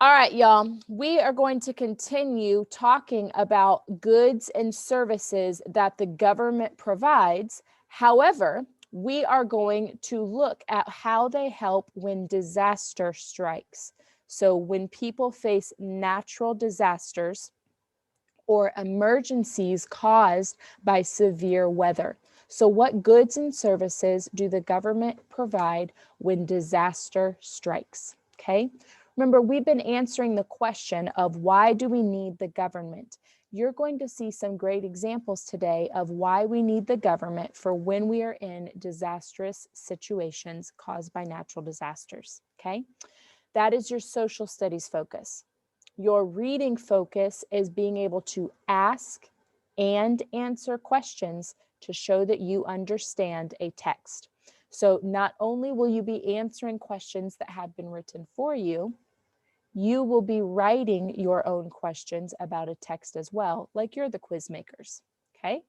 All right, y'all, we are going to continue talking about goods and services that the government provides. However, we are going to look at how they help when disaster strikes. So when people face natural disasters or emergencies caused by severe weather. So what goods and services do the government provide when disaster strikes? Okay. Remember, we've been answering the question of why do we need the government? You're going to see some great examples today of why we need the government for when we are in disastrous situations caused by natural disasters. Okay. That is your social studies focus. Your reading focus is being able to ask and answer questions to show that you understand a text. So not only will you be answering questions that have been written for you, you will be writing your own questions about a text as well, like you're the quiz makers, okay?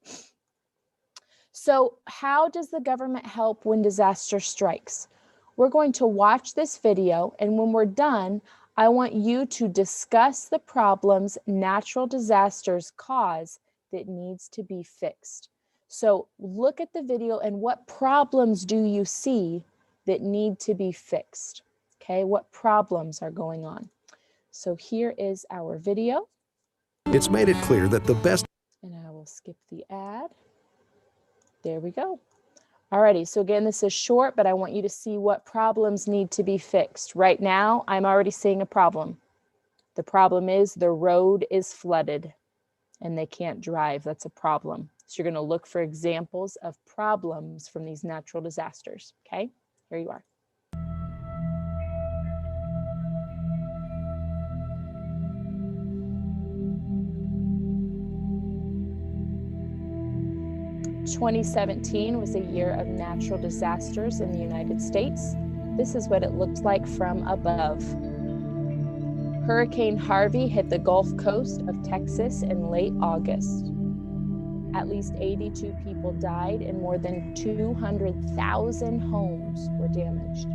So how does the government help when disaster strikes? We're going to watch this video, and when we're done, I want you to discuss the problems natural disasters cause that needs to be fixed. So look at the video and what problems do you see that need to be fixed? Okay, what problems are going on? So here is our video. It's made it clear that the best... And I will skip the ad. There we go. Alrighty, so again, this is short, but I want you to see what problems need to be fixed. Right now, I'm already seeing a problem. The problem is the road is flooded and they can't drive. That's a problem. So you're going to look for examples of problems from these natural disasters. Okay, here you are. "2017 was a year of natural disasters in the United States. This is what it looked like from above. Hurricane Harvey hit the Gulf Coast of Texas in late August. At least 82 people died and more than 200,000 homes were damaged.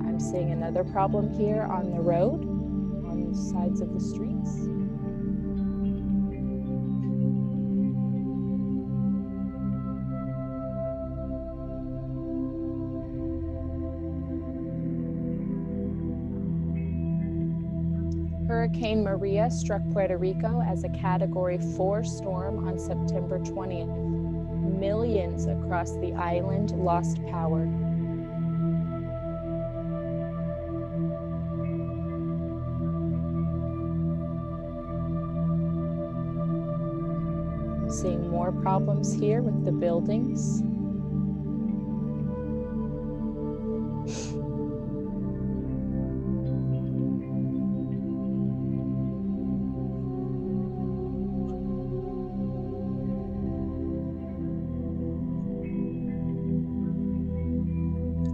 I'm seeing another problem here on the road, on the sides of the streets. Hurricane Maria struck Puerto Rico as a Category 4 storm on September 20th. Millions across the island lost power. Seeing more problems here with the buildings.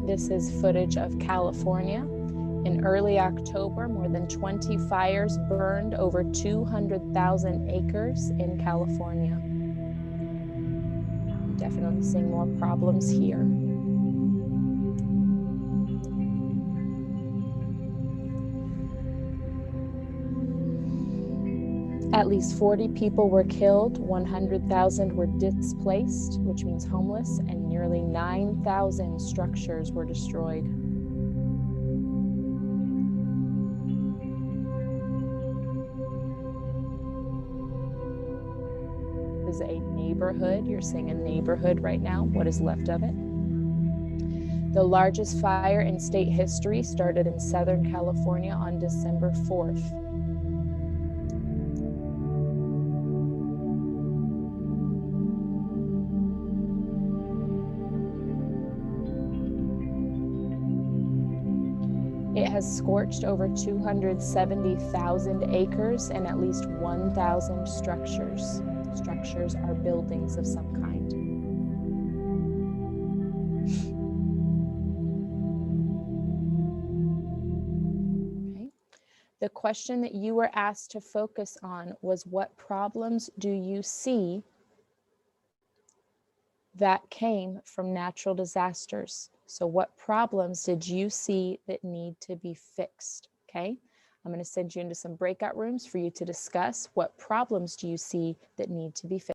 This is footage of California. In early October, more than 20 fires burned over 200,000 acres in California. I'm definitely seeing more problems here. At least 40 people were killed, 100,000 were displaced, which means homeless, and nearly 9,000 structures were destroyed. This is a neighborhood. You're seeing a neighborhood right now, what is left of it. The largest fire in state history started in Southern California on December 4th. It has scorched over 270,000 acres and at least 1,000 structures. Structures are buildings of some kind. Okay. The question that you were asked to focus on was, what problems do you see that came from natural disasters? So what problems did you see that need to be fixed? Okay, I'm going to send you into some breakout rooms for you to discuss what problems do you see that need to be fixed.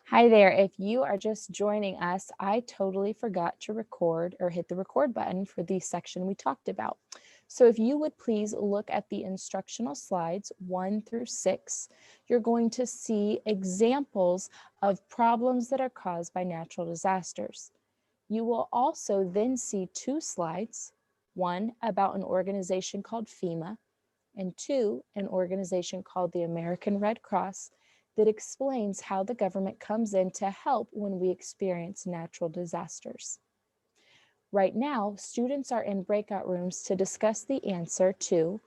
Hi there. If you are just joining us, I totally forgot to record or hit the record button for the section we talked about. So if you would please look at the instructional slides 1 through 6, you're going to see examples of problems that are caused by natural disasters. You will also then see 2 slides, one about an organization called FEMA, and 2, an organization called the American Red Cross, that explains how the government comes in to help when we experience natural disasters. Right now, students are in breakout rooms to discuss the answer to,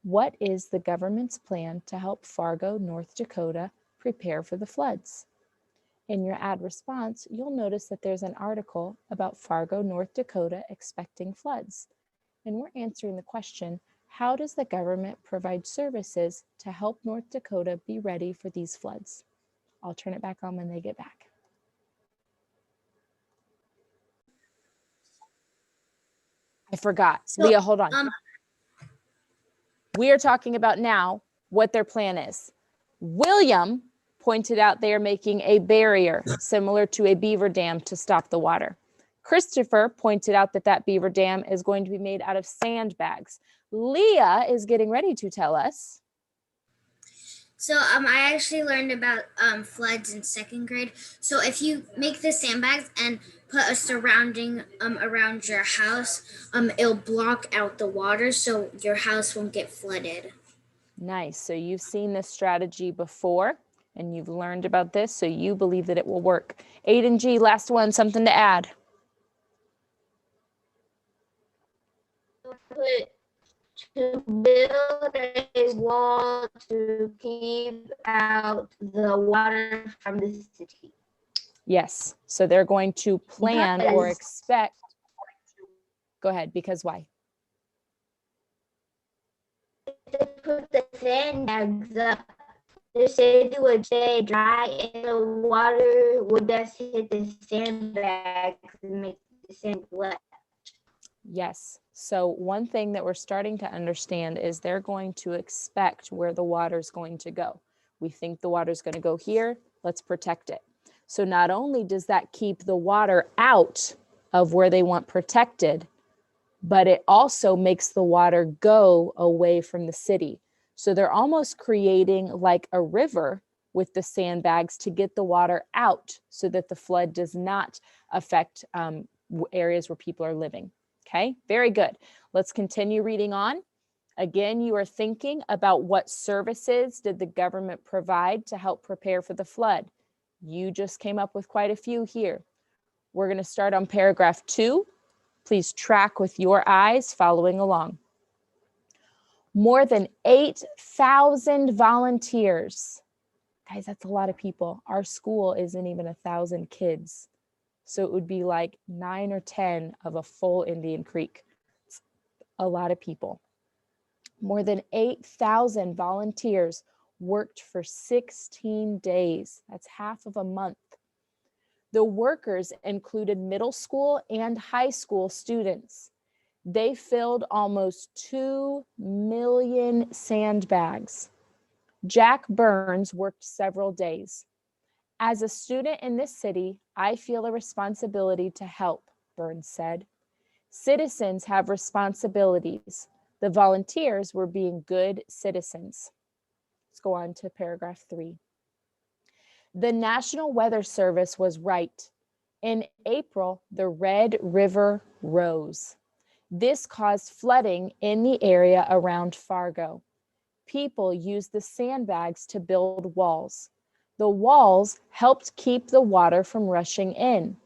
what is the government's plan to help Fargo, North Dakota prepare for the floods? In your ad response, you'll notice that there's an article about Fargo, North Dakota expecting floods. And we're answering the question, how does the government provide services to help North Dakota be ready for these floods? I'll turn it back on when they get back. I forgot. Leah, hold on. We are talking about now what their plan is. William pointed out they are making a barrier similar to a beaver dam to stop the water. Christopher pointed out that that beaver dam is going to be made out of sandbags. Leah is getting ready to tell us. So I actually learned about floods in 2nd grade. So if you make the sandbags and put a surrounding around your house, it'll block out the water so your house won't get flooded. Nice. So you've seen this strategy before and you've learned about this, so you believe that it will work. Aiden G, last one, something to add. To build a wall to keep out the water from the city. Yes, so they're going to plan or expect. Go ahead, because why? To put the sandbags up, the city would stay dry and the water would just hit the sandbags and make the sand wet. Yes. So one thing that we're starting to understand is they're going to expect where the water's going to go. We think the water's going to go here. Let's protect it. So not only does that keep the water out of where they want protected, but it also makes the water go away from the city. So they're almost creating like a river with the sandbags to get the water out so that the flood does not affect areas where people are living. Okay, very good. Let's continue reading on. Again, you are thinking about what services did the government provide to help prepare for the flood. You just came up with quite a few here. We're going to start on paragraph 2. Please track with your eyes following along. More than 8,000 volunteers. Guys, that's a lot of people. Our school isn't even 1,000 kids. So it would be like 9 or 10 of a full Indian Creek. It's a lot of people. More than 8,000 volunteers worked for 16 days. That's half of a month. The workers included middle school and high school students. They filled almost 2 million sandbags. Jack Burns worked several days. As a student in this city, I feel a responsibility to help, Burns said. Citizens have responsibilities. The volunteers were being good citizens. Let's go on to paragraph 3. The National Weather Service was right. In April, the Red River rose. This caused flooding in the area around Fargo. People used the sandbags to build walls. The walls helped keep the water from rushing in.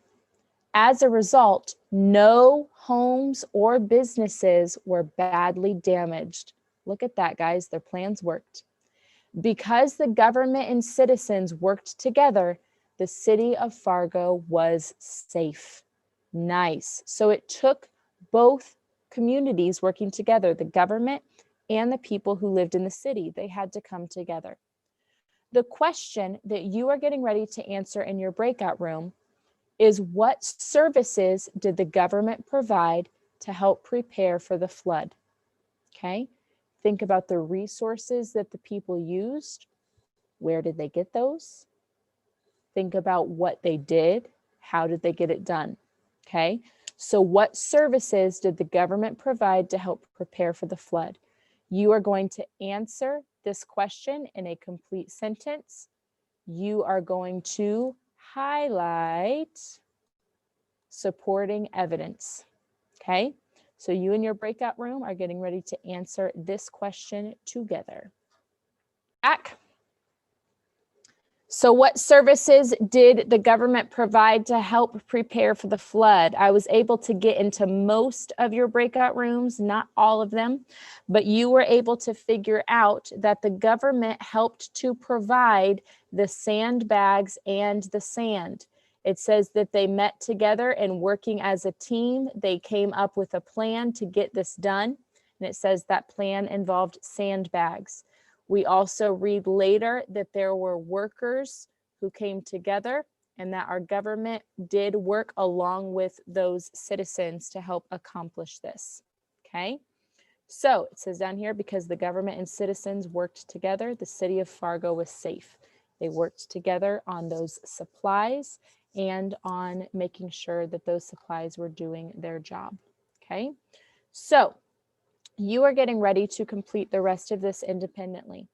As a result, no homes or businesses were badly damaged. Look at that, guys. Their plans worked. Because the government and citizens worked together, the city of Fargo was safe. Nice. So it took both communities working together, the government and the people who lived in the city. They had to come together. The question that you are getting ready to answer in your breakout room is, what services did the government provide to help prepare for the flood? Okay, think about the resources that the people used. Where did they get those? Think about what they did. How did they get it done? Okay, so what services did the government provide to help prepare for the flood? You are going to answer this question in a complete sentence. You are going to highlight supporting evidence. Okay, so you in your breakout room are getting ready to answer this question together. Back. So what services did the government provide to help prepare for the flood? I was able to get into most of your breakout rooms, not all of them, but you were able to figure out that the government helped to provide the sandbags and the sand. It says that they met together and working as a team, they came up with a plan to get this done. And it says that plan involved sandbags. We also read later that there were workers who came together and that our government did work along with those citizens to help accomplish this. Okay, so it says down here, because the government and citizens worked together, the city of Fargo was safe. They worked together on those supplies and on making sure that those supplies were doing their job. Okay, so you are getting ready to complete the rest of this independently.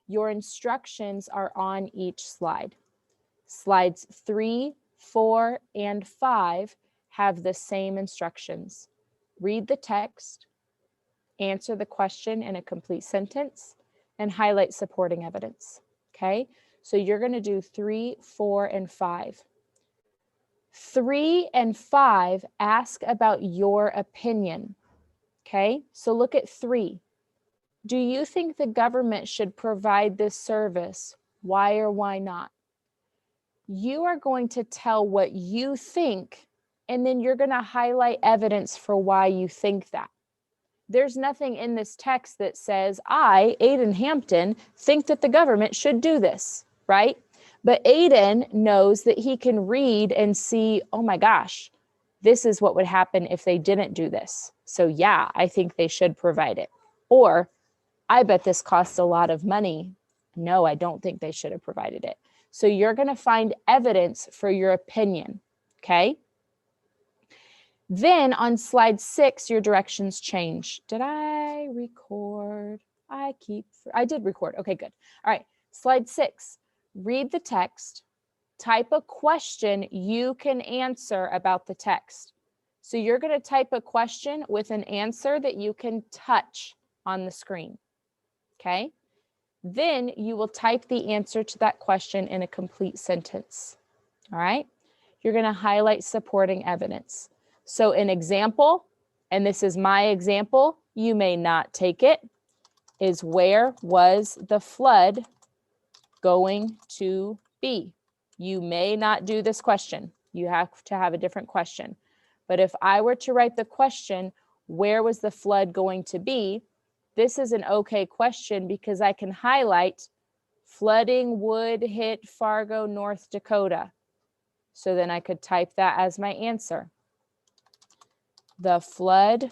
Your instructions are on each slide. Slides 3, 4, and 5 have the same instructions. Read the text, answer the question in a complete sentence, and highlight supporting evidence. Okay, so you're going to do 3, 4, and 5. 3 and 5 ask about your opinion. Okay, so look at 3. Do you think the government should provide this service? Why or why not? You are going to tell what you think, and then you're going to highlight evidence for why you think that. There's nothing in this text that says, I, Aiden Hampton, think that the government should do this, right? But Aiden knows that he can read and see, oh my gosh, this is what would happen if they didn't do this. So yeah, I think they should provide it. Or, I bet this costs a lot of money. No, I don't think they should have provided it. So you're going to find evidence for your opinion, okay? Then on slide 6, your directions change. Did I record? I did record. Okay, good. All right, slide 6. Read the text. Type a question you can answer about the text. So you're going to type a question with an answer that you can touch on the screen. Okay, then you will type the answer to that question in a complete sentence. All right, you're going to highlight supporting evidence. So an example, and this is my example, you may not take it, is where was the flood going to be? You may not do this question. You have to have a different question. But if I were to write the question, where was the flood going to be? This is an okay question because I can highlight flooding would hit Fargo, North Dakota. So then I could type that as my answer. The flood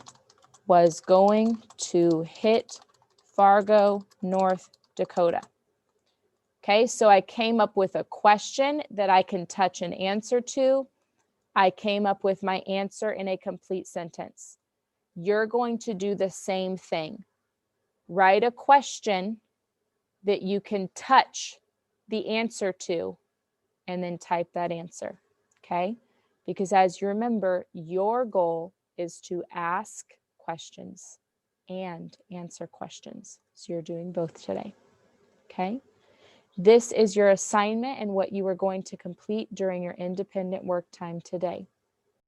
was going to hit Fargo, North Dakota. Okay, so I came up with a question that I can touch and answer to. I came up with my answer in a complete sentence. You're going to do the same thing. Write a question that you can touch the answer to, and then type that answer, okay? Because as you remember, your goal is to ask questions and answer questions. So you're doing both today, okay? This is your assignment and what you are going to complete during your independent work time today.